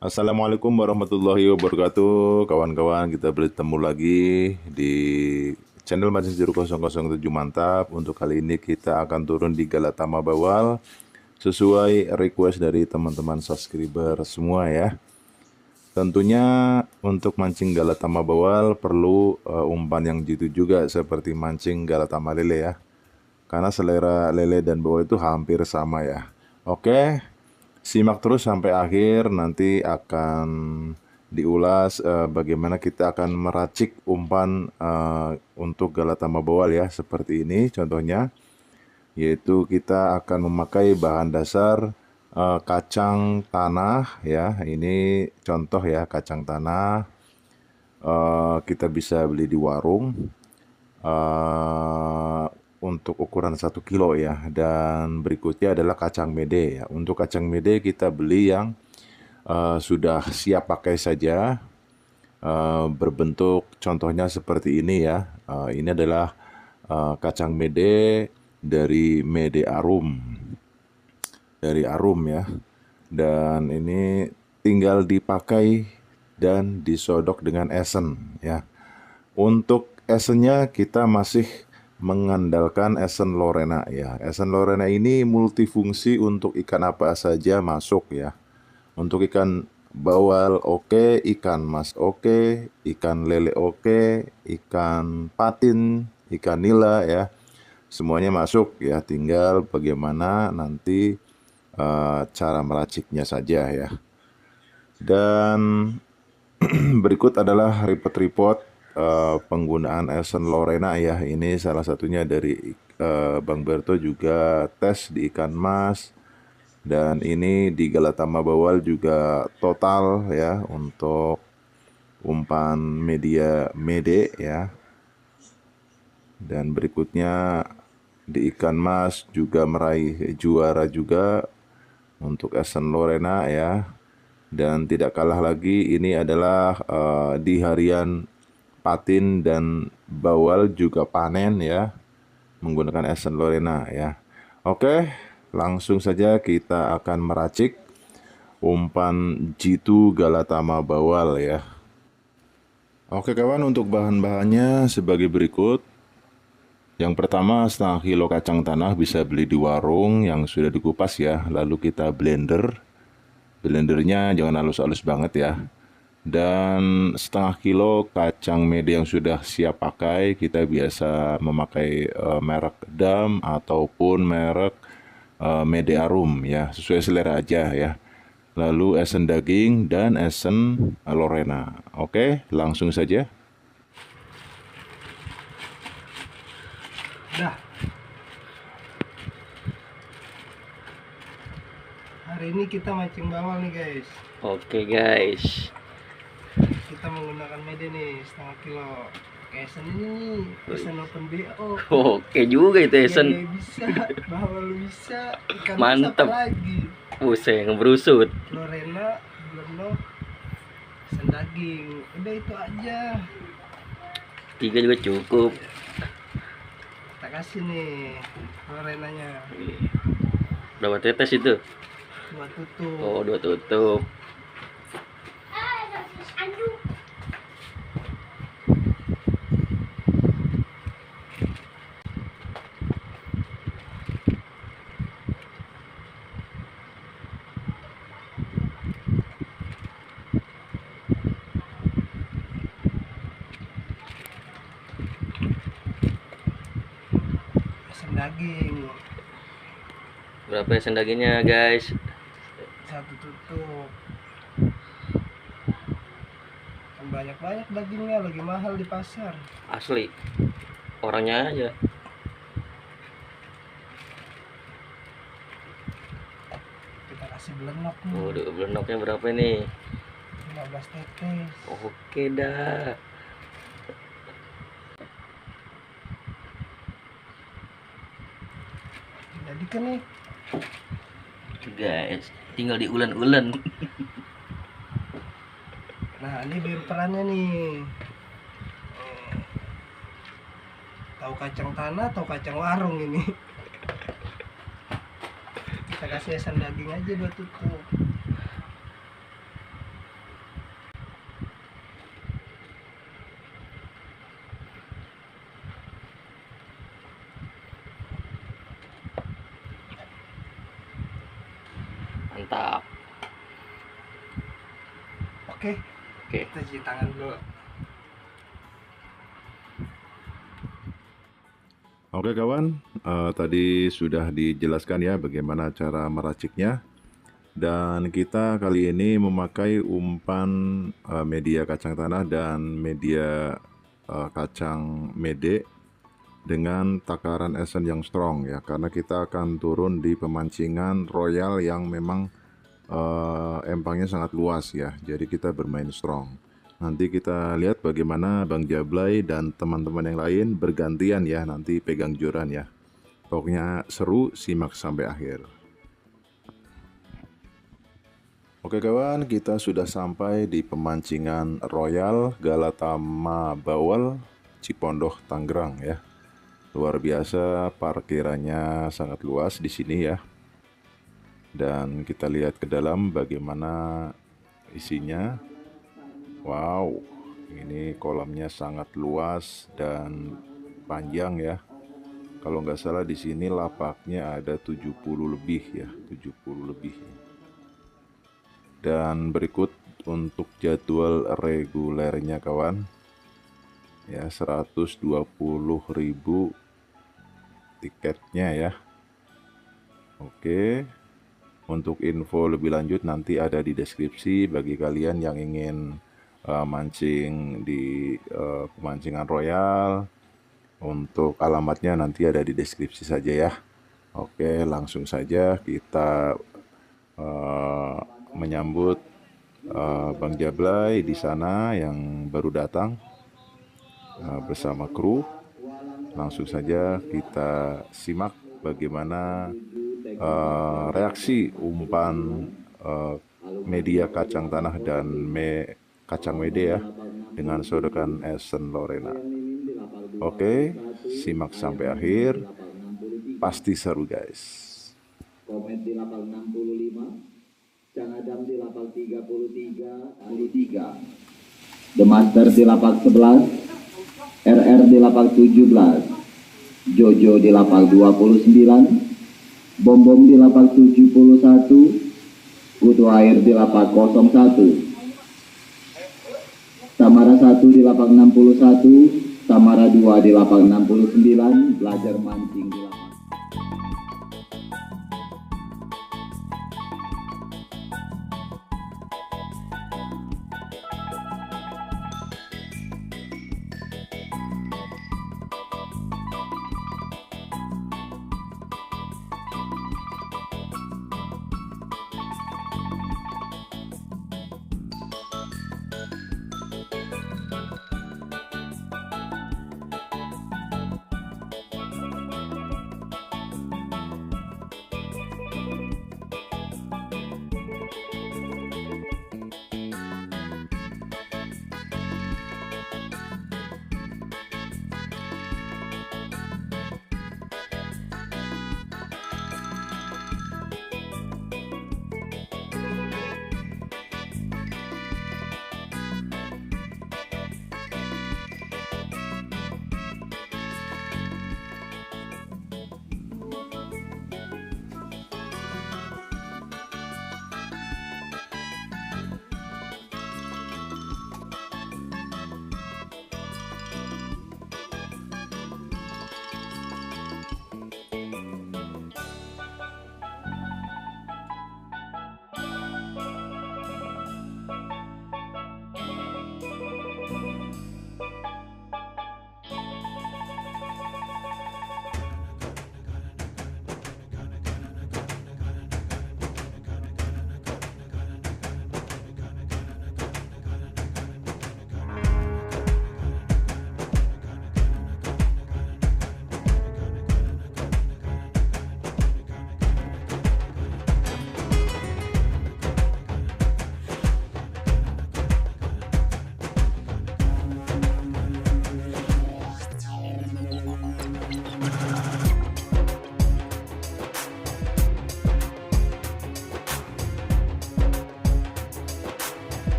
Assalamualaikum warahmatullahi wabarakatuh. Kawan-kawan, kita bertemu lagi di channel Mancing Seru 007 Mantap. Untuk kali ini kita akan turun di Galatama Bawal sesuai request dari teman-teman subscriber semua ya. Tentunya untuk mancing Galatama Bawal perlu umpan yang jitu juga seperti mancing Galatama lele ya. Karena selera lele dan bawal itu hampir sama ya. Oke. Simak terus sampai akhir, nanti akan diulas bagaimana kita akan meracik umpan untuk Galatama Bawal ya, seperti ini contohnya, yaitu kita akan memakai bahan dasar kacang tanah ya. Ini contoh ya, kacang tanah kita bisa beli di warung untuk ukuran 1 kilo ya. Dan berikutnya adalah kacang mede ya. Untuk kacang mede kita beli yang sudah siap pakai saja, berbentuk contohnya seperti ini ya. Ini adalah kacang mede dari Mede Arum, dari Arum ya. Dan ini tinggal dipakai dan disodok dengan esen ya. Untuk esennya kita masih mengandalkan esen Lorena ya. Esen Lorena ini multifungsi, untuk ikan apa saja masuk ya. Untuk ikan bawal oke, ikan mas oke, ikan lele oke, ikan patin, ikan nila ya. Semuanya masuk ya, tinggal bagaimana nanti cara meraciknya saja ya. Dan berikut adalah report penggunaan esen Lorena ya. Ini salah satunya dari Bang Berto juga tes di ikan mas. Dan ini di Galatama Bawal juga total ya untuk umpan media mede ya. Dan berikutnya di ikan mas juga meraih juara juga untuk esen Lorena ya. Dan tidak kalah lagi, ini adalah di harian patin dan bawal juga panen ya, menggunakan esen Lorena ya. Oke, langsung saja kita akan meracik umpan jitu Galatama Bawal ya. Oke kawan, untuk bahan-bahannya sebagai berikut. Yang pertama, setengah kilo kacang tanah, bisa beli di warung yang sudah dikupas ya. Lalu kita blender. Blendernya jangan halus-halus banget ya. Dan setengah kilo kacang mede yang sudah siap pakai. Kita biasa memakai merek Dam ataupun merek Mede Arum ya, sesuai selera aja ya. Lalu esen daging dan esen Lorena. Oke, langsung saja. Dah. Hari ini kita mancing bawal nih guys. Oke guys. Kita menggunakan mede nih setengah kilo. Esen ini esen open BO. Oke juga itu esen. Bisa, bawal bisa, ikan Mantep. apa lagi? Buset, ngeberusut. Lorena, belum esen daging. Udah itu aja. 3 juga cukup. Kita kasih nih Lorenanya. Berapa tetes itu? 2 tutup. Oh, 2 tutup. Esen daging. Berapa esen dagingnya guys? 1 tutup. Banyak-banyak dagingnya, lagi mahal di pasar. Asli. Orangnya aja. Kita kasih belenok nih. Waduh, belenoknya berapa nih? 15 tetes. Oke dah. jadi kan nih. Guys, tinggal diulen-ulen. Nah ini bemperannya nih. Tahu kacang tanah atau kacang warung ini? Kita kasih esen daging aja 2 tutup. Mantap. Oke, Oke. kita cuci tangan dulu. Oke kawan, tadi sudah dijelaskan ya bagaimana cara meraciknya. Dan kita kali ini memakai umpan media kacang tanah dan media kacang mede dengan takaran esen yang strong ya, karena kita akan turun di pemancingan royal yang memang empangnya sangat luas ya, jadi kita bermain strong. Nanti kita lihat bagaimana Bang Jablay dan teman-teman yang lain bergantian ya nanti pegang joran ya. Pokoknya seru, simak sampai akhir. Oke kawan, kita sudah sampai di pemancingan Royal Galatama Bawal, Cipondoh, Tangerang ya. Luar biasa, parkirannya sangat luas di sini ya. Dan kita lihat ke dalam bagaimana isinya. Wow, ini kolamnya sangat luas dan panjang ya. Kalau nggak salah di sini lapaknya ada 70 lebih ya, 70 lebih. Dan berikut untuk jadwal regulernya kawan. Ya, 120.000 tiketnya ya. Oke. Untuk info lebih lanjut nanti ada di deskripsi bagi kalian yang ingin mancing di pemancingan royal. Untuk alamatnya nanti ada di deskripsi saja ya. Oke, langsung saja kita menyambut Bang Jablay di sana yang baru datang bersama kru. Langsung saja kita simak bagaimana reaksi umpan media kacang tanah dan kacang mede ya dengan sodokan esen Lorena. Oke, simak sampai akhir, pasti seru guys. Komet di lapal 65, Cang Adam di lapal 33, Ali 3, The Master di lapal 11, RR di lapal 17, Jojo di lapal 29, Bom Bom di lapal 71, Kutu Air di lapal 01, Samara 1 di lapang 61, Samara 2 di lapang 69, belajar mancing di lapang.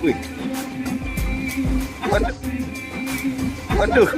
Wih. Waduh. Waduh.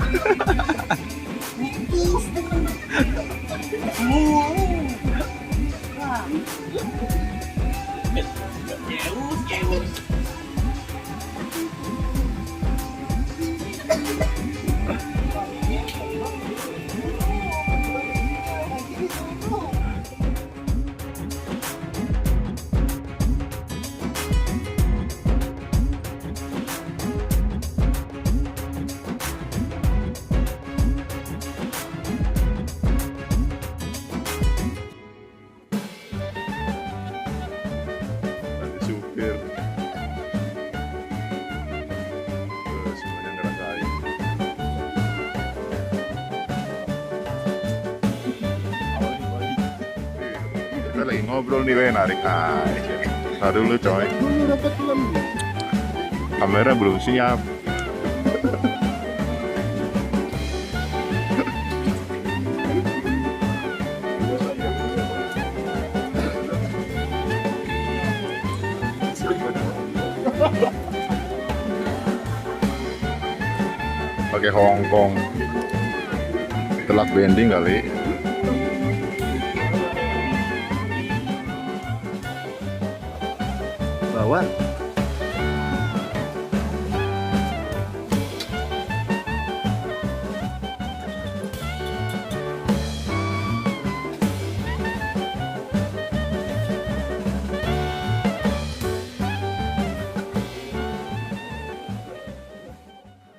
Nanti supir semuanya ngerasain. Kita lagi ngobrol nih, Wen, narik aja. Tar dulu coy, kamera belum siap. Pakai Hongkong, telak bending kali. Bawah.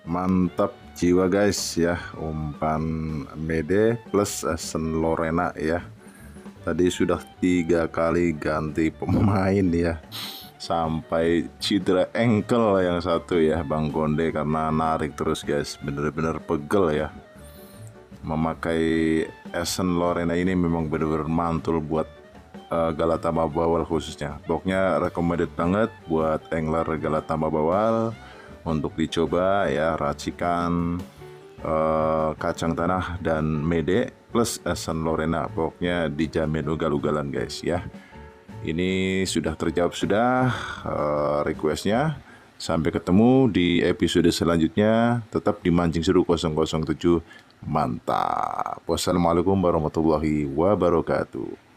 Mantap jiwa guys ya, umpan Mede plus Essen Lorena ya. Tadi sudah 3 kali ganti pemain ya, sampai cedera ankle yang satu ya Bang Konde karena narik terus guys, bener-bener pegel ya. Memakai Essen Lorena ini memang bener-bener mantul buat Galatama Bawal khususnya. Pokoknya recommended banget buat angler Galatama Bawal untuk dicoba ya, racikan kacang tanah dan Mede plus Essen Lorena, pokoknya dijamin ugal-ugalan guys ya. Ini sudah terjawab sudah requestnya. Sampai ketemu di episode selanjutnya, tetap di Mancing Seru 007. Mantap. Wassalamualaikum warahmatullahi wabarakatuh.